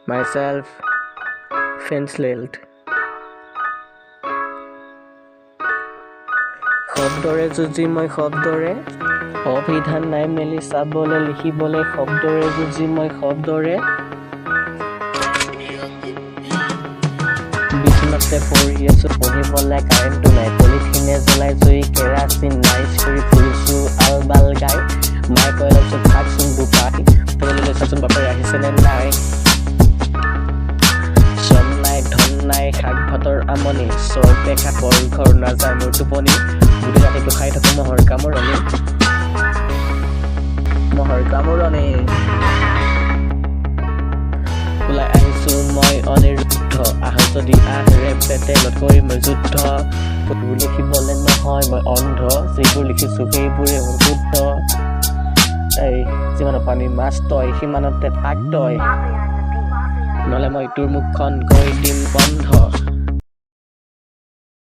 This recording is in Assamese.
myself, Finchlilt. শব্দৰে যুঁজি মই শব্দৰে অভিধান নাই মেলি চাবলৈ লিখিবলৈ শব্দৰে যুঁজি মই শব্দৰে বিচনাতে পৰি আছো পঢ়িবলৈ কাৰেণ্টটো নাই পলিথিনে জ্বলাই জুই কেৰাচিন নাই চিঞৰি ফুৰিছো আলবাল গাই মায়ে কৈ লৈছো থাকচোন দুপাই পঢ়িবলৈ চাচোন বাপেৰে আহিছেনে নাই চম নাই ধন নাই শাক ভাতৰ আমনি চৰপে খাকৰ ঘৰ নাযায় মোৰ টোপনি গোটেই ৰাতিটো খাই থাকো মহৰ কামোৰণি ওলাই আহিছো মই অনিৰুদ্ধ আহ যদি আহে পেটেলত কৰিম যুদ্ধ লিখিবলৈ নহয় মই অন্ধ যিবোৰ লিখিছো সেইবোৰে মোৰ শুদ্ধ এই যিমানত পানী মাছ তই সিমানতে থাক তই নহ'লে মই তোৰ মুখখন কৰি দিম বন্ধ